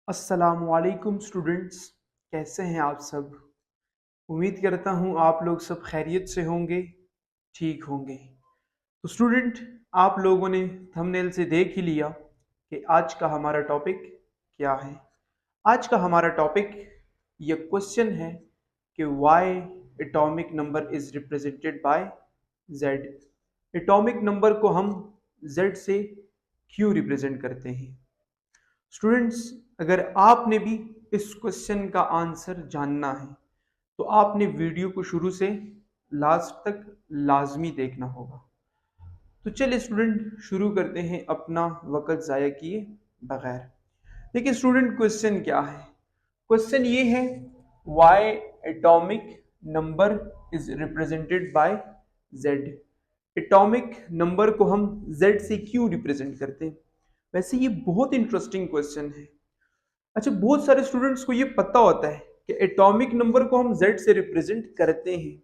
अस्सलामुअलैकुम स्टूडेंट्स, कैसे हैं आप सब। उम्मीद करता हूँ आप लोग सब खैरियत से होंगे, ठीक होंगे। तो स्टूडेंट, आप लोगों ने थंबनेल से देख ही लिया कि आज का हमारा टॉपिक क्या है। आज का हमारा टॉपिक ये क्वेश्चन है कि why atomic number is represented by Z. Atomic number को हम जेड से क्यों रिप्रेजेंट करते हैं। स्टूडेंट्स, अगर आपने भी इस क्वेश्चन का आंसर जानना है तो आपने वीडियो को शुरू से लास्ट तक लाजमी देखना होगा। तो चलिए स्टूडेंट, शुरू करते हैं अपना वक्त ज़ाया किए बगैर। देखिए स्टूडेंट, क्वेश्चन क्या है। क्वेश्चन ये है, why atomic number is represented by Z. Atomic number को हम जेड से क्यों रिप्रेजेंट करते हैं। वैसे ये बहुत इंटरेस्टिंग क्वेश्चन है। अच्छा, बहुत सारे स्टूडेंट्स को ये पता होता है कि एटॉमिक नंबर को हम जेड से रिप्रेजेंट करते हैं,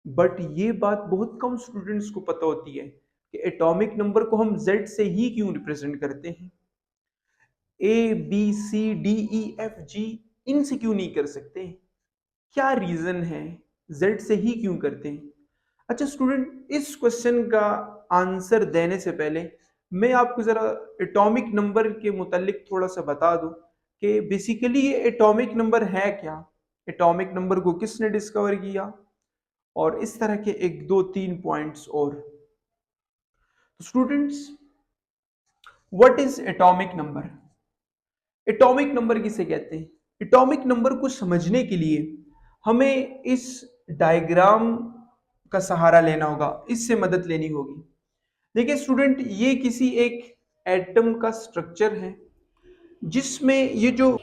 बट ये बात बहुत कम स्टूडेंट्स को पता होती है कि एटॉमिक नंबर को हम जेड से ही क्यों रिप्रेजेंट करते हैं। A B C D E F G इनसे क्यों नहीं कर सकते, क्या रीजन है, जेड से ही क्यों करते हैं। अच्छा स्टूडेंट, इस क्वेश्चन का आंसर देने से पहले मैं आपको जरा एटॉमिक नंबर के मुतालिक थोड़ा सा बता दूं कि बेसिकली ये एटॉमिक नंबर है क्या, एटॉमिक नंबर को किसने डिस्कवर किया, और इस तरह के एक दो तीन पॉइंट्स और। तो students, what is atomic number. Atomic number किसे कहते हैं। एटॉमिक नंबर को समझने के लिए हमें इस डायग्राम का सहारा लेना होगा, इससे मदद लेनी होगी। देखिए स्टूडेंट, ये किसी एक एटम का स्ट्रक्चर है जिसमें ये जो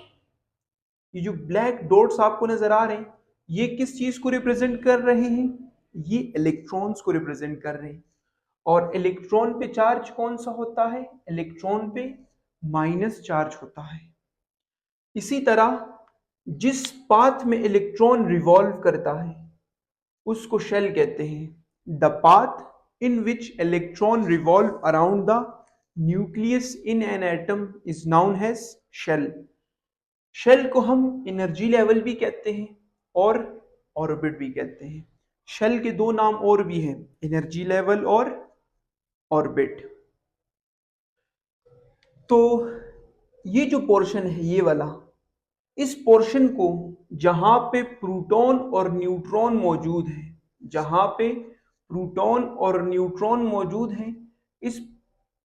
ब्लैक डॉट्स आपको नजर आ रहे हैं, ये किस चीज को रिप्रेजेंट कर रहे हैं, ये इलेक्ट्रॉन्स को रिप्रेजेंट कर रहे हैं। और इलेक्ट्रॉन पे चार्ज कौन सा होता है, इलेक्ट्रॉन पे माइनस चार्ज होता है। इसी तरह जिस पाथ में इलेक्ट्रॉन रिवॉल्व करता है उसको शेल कहते हैं। The path in which electron revolve around the nucleus in an atom is known as shell. Shell को हम एनर्जी लेवल भी कहते हैं और ऑर्बिट भी कहते हैं। शेल के दो नाम और भी हैं, एनर्जी लेवल और ऑर्बिट। तो ये जो पोर्शन है ये वाला, इस पोर्शन को जहां पे प्रोटॉन और न्यूट्रॉन मौजूद है, जहां पे प्रोटॉन और न्यूट्रॉन मौजूद हैं, इस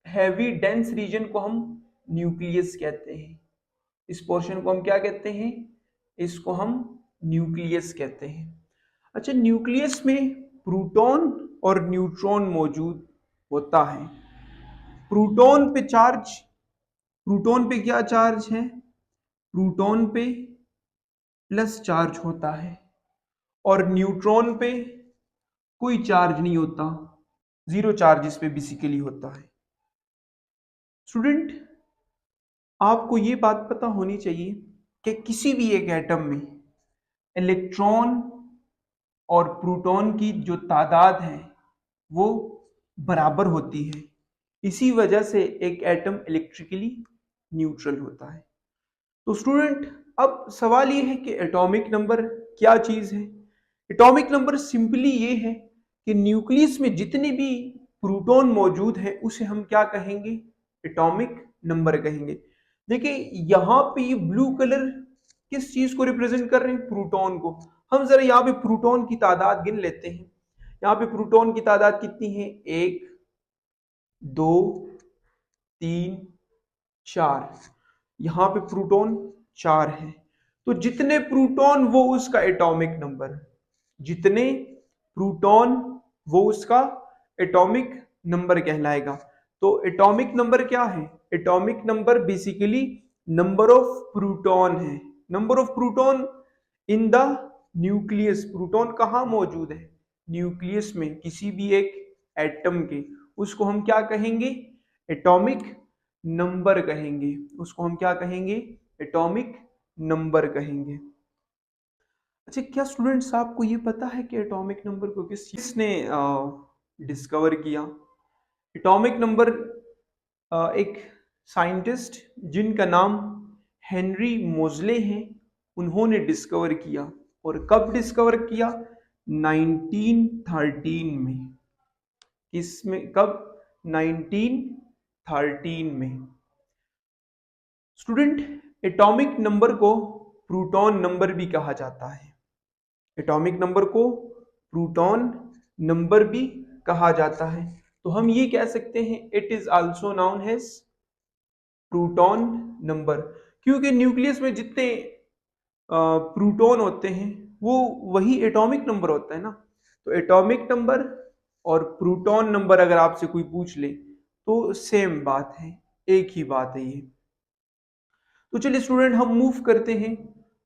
हैवी डेंस रीजन को हम न्यूक्लियस कहते हैं। इस पोर्शन को हम क्या कहते हैं, इसको हम न्यूक्लियस कहते हैं। अच्छा, न्यूक्लियस में प्रोटॉन और न्यूट्रॉन मौजूद होता है। प्रोटॉन पे चार्ज, प्रोटॉन पे क्या चार्ज है, प्रोटॉन पे प्लस चार्ज होता है, और न्यूट्रॉन पे कोई चार्ज नहीं होता, जीरो चार्ज इस पे बेसिकली होता है। स्टूडेंट, आपको ये बात पता होनी चाहिए कि किसी भी एक एटम में इलेक्ट्रॉन और प्रोटॉन की जो तादाद है वो बराबर होती है। इसी वजह से एक एटम इलेक्ट्रिकली न्यूट्रल होता है। तो स्टूडेंट, अब सवाल ये है कि एटॉमिक नंबर क्या चीज है। एटॉमिक नंबर सिंपली ये है कि न्यूक्लियस में जितने भी प्रोटॉन मौजूद है उसे हम क्या कहेंगे, एटॉमिक नंबर कहेंगे। देखिए यहाँ पे ये ब्लू कलर किस चीज को रिप्रेजेंट कर रहे हैं, प्रोटॉन को। हम जरा यहाँ पे प्रोटॉन की तादाद गिन लेते हैं। यहाँ पे प्रोटॉन की तादाद कितनी है, एक, दो, तीन, चार। यहाँ पे प्रोटॉन चार है, तो जितने प्रोटॉन वो उसका एटॉमिक नंबर, जितने प्रोटॉन वो उसका एटॉमिक नंबर कहलाएगा। तो एटॉमिक नंबर क्या है, atomic number basically number of proton है। Number of proton in the nucleus. Proton कहाँ मौजूद है, न्यूक्लियस में, किसी भी एक एटम के। उसको हम क्या कहेंगे, एटॉमिक नंबर कहेंगे। उसको हम क्या कहेंगे, एटॉमिक नंबर कहेंगे। अच्छा, क्या स्टूडेंट्स आपको ये पता है कि एटॉमिक नंबर को किसने डिस्कवर किया। एटॉमिक नंबर एक साइंटिस्ट जिनका नाम हेनरी मोज़ले हैं, उन्होंने डिस्कवर किया। और कब डिस्कवर किया? 1913 में। किसमें? कब? 1913 में। स्टूडेंट, एटॉमिक नंबर को प्रोटॉन नंबर भी कहा जाता है। एटॉमिक नंबर को प्रोटॉन नंबर भी कहा जाता है। तो हम ये कह सकते हैं it is also known as proton number, क्योंकि न्यूक्लियस में जितने प्रोटॉन होते हैं वो वही एटॉमिक नंबर होता है ना। तो एटॉमिक नंबर और प्रोटॉन नंबर अगर आपसे कोई पूछ ले तो सेम बात है, एक ही बात है ये। तो चलिए स्टूडेंट, हम मूव करते हैं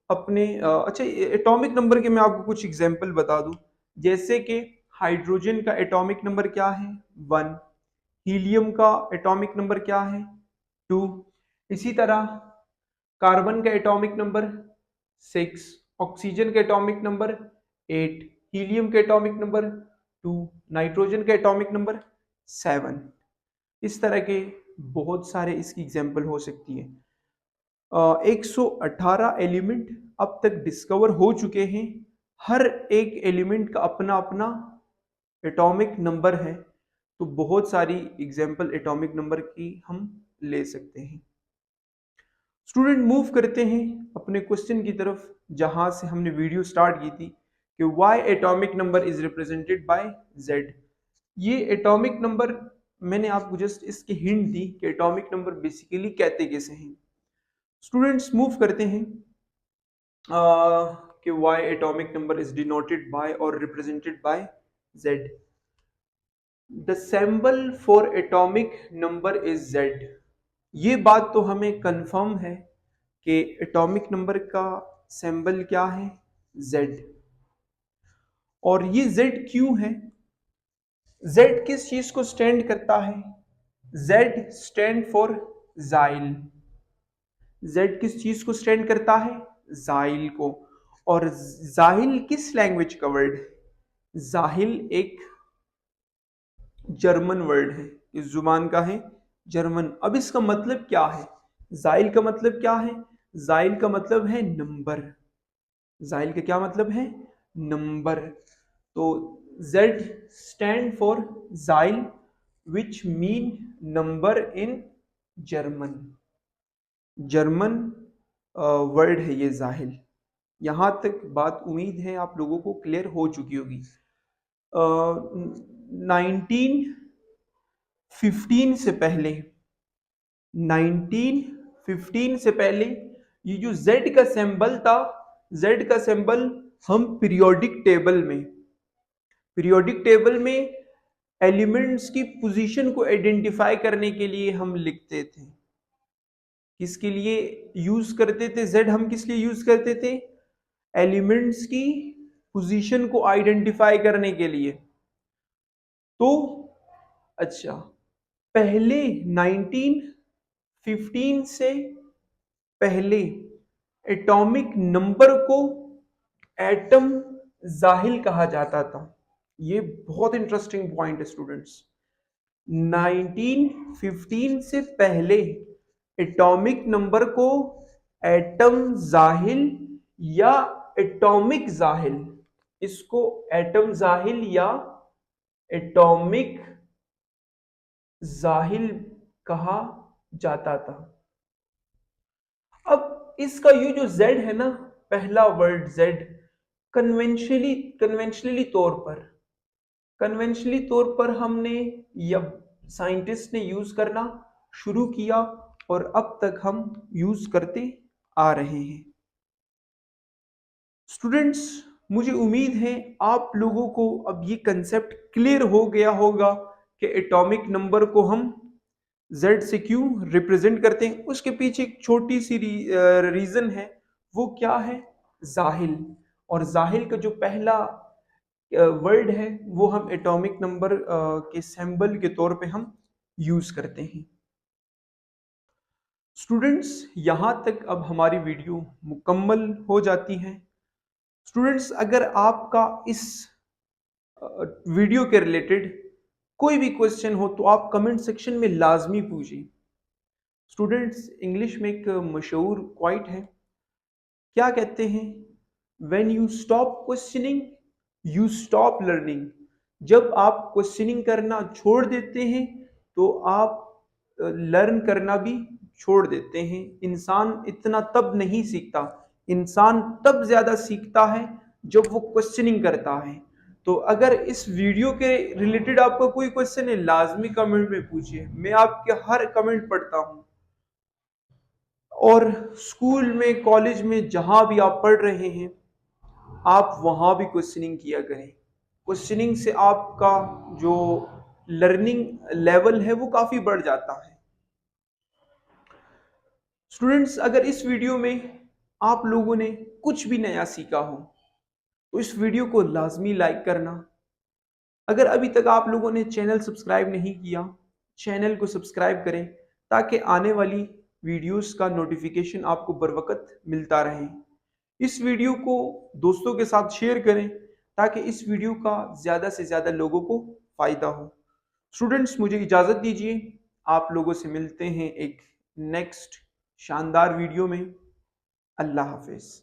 अपने अच्छा, एटॉमिक नंबर के मैं आपको कुछ एग्जांपल बता दूं। जैसे कि हाइड्रोजन का एटॉमिक नंबर क्या है? 1। हीलियम का एटॉमिक नंबर क्या है? 2। इसी तरह कार्बन का एटॉमिक नंबर 6, ऑक्सीजन का एटॉमिक नंबर 8, हीलियम का एटॉमिक नंबर 2, नाइट्रोजन का एटॉमिक नंबर 7। इस तरह के बहुत सारे इसकी एग्जांपल हो सकती है। 118 एलिमेंट अब तक डिस्कवर हो चुके हैं। हर एक एलिमेंट का अपना अपना एटॉमिक नंबर है। तो बहुत सारी एग्जांपल एटॉमिक नंबर की हम ले सकते हैं। स्टूडेंट, मूव करते हैं अपने क्वेश्चन की तरफ, जहां से हमने वीडियो स्टार्ट की थी कि why atomic number is represented by Z. ये एटॉमिक नंबर मैंने आपको जस्ट इसकी हिंट दी कि एटॉमिक नंबर बेसिकली कहते कैसे हैं। स्टूडेंट्स, मूव करते हैं कि why atomic number is denoted by or represented by Z. The symbol for atomic number is Z. ये बात तो हमें कंफर्म है कि एटॉमिक नंबर का सिंबल क्या है? Z। और ये Z क्यों है? Z किस चीज को स्टैंड करता है? Z स्टैंड फॉर जाइल। Z किस चीज को स्टैंड करता है? जाहिल को। और जाहिल किस लैंग्वेज का वर्ड है? जाहिल एक जर्मन वर्ड है, इस जुबान का है जर्मन। अब इसका मतलब क्या है? जाहिल का मतलब क्या है? जाहिल का मतलब है नंबर। जाहिल का क्या मतलब है? नंबर। तो Z स्टैंड फॉर जाहिल which mean number in German. German word है ये जाहिल। यहां तक बात उम्मीद है आप लोगों को क्लियर हो चुकी होगी। 1915 से पहले 1915 से पहले ये जो Z का सिंबल था, Z का सिंबल हम पीरियोडिक टेबल में एलिमेंट्स की पोजीशन को आइडेंटिफाई करने के लिए हम लिखते थे। किसके लिए यूज करते थे? Z हम किस लिए यूज करते थे? एलिमेंट्स की पोजीशन को आइडेंटिफाई करने के लिए। तो अच्छा, पहले 1915 से पहले एटॉमिक नंबर को एटम जाहिल कहा जाता था। ये बहुत इंटरेस्टिंग पॉइंट है स्टूडेंट्स। 1915 से पहले एटॉमिक नंबर को एटम जाहिल या एटॉमिक जाहिल, इसको एटम जाहिल या एटॉमिक जाहिल कहा जाता था। अब इसका ये जो Z है ना, पहला वर्ड Z, कन्वेंशनली तौर पर हमने या साइंटिस्ट ने यूज करना शुरू किया और अब तक हम यूज करते आ रहे हैं। स्टूडेंट्स, मुझे उम्मीद है आप लोगों को अब ये कंसेप्ट क्लियर हो गया होगा कि एटॉमिक नंबर को हम Z से क्यों रिप्रेजेंट करते हैं। उसके पीछे एक छोटी सी रीजन है, वो क्या है? जाहिल। और जाहिल का जो पहला वर्ड है वो हम एटॉमिक नंबर के सिंबल के तौर पे हम यूज करते हैं। स्टूडेंट्स, यहां तक अब हमारी वीडियो मुकम्मल हो जाती है। स्टूडेंट्स, अगर आपका इस वीडियो के रिलेटेड कोई भी क्वेश्चन हो तो आप कमेंट सेक्शन में लाजमी पूछिए। स्टूडेंट्स, इंग्लिश में एक मशहूर क्वाइट है। क्या कहते हैं? When you stop questioning you stop learning. जब आप क्वेश्चनिंग करना छोड़ देते हैं तो आप लर्न करना भी छोड़ देते हैं। इंसान इतना तब नहीं सीखता, इंसान तब ज्यादा सीखता है जब वो क्वेश्चनिंग करता है। तो अगर इस वीडियो के रिलेटेड आपका कोई क्वेश्चन है, लाजमी कमेंट में पूछिए, मैं आपके हर कमेंट पढ़ता हूँ। और स्कूल में, कॉलेज में, जहां भी आप पढ़ रहे हैं, आप वहां भी क्वेश्चनिंग किया करें। क्वेश्चनिंग से आपका जो लर्निंग लेवल है वो काफी बढ़ जाता है। स्टूडेंट्स, अगर इस वीडियो में आप लोगों ने कुछ भी नया सीखा हो तो इस वीडियो को लाजमी लाइक करना। अगर अभी तक आप लोगों ने चैनल सब्सक्राइब नहीं किया, चैनल को सब्सक्राइब करें ताकि आने वाली वीडियोस का नोटिफिकेशन आपको बर वक्त मिलता रहे। इस वीडियो को दोस्तों के साथ शेयर करें ताकि इस वीडियो का ज़्यादा से ज़्यादा लोगों को फ़ायदा हो। स्टूडेंट्स, मुझे इजाज़त दीजिए, आप लोगों से मिलते हैं एक नेक्स्ट शानदार वीडियो में। अल्लाह हाफिज़।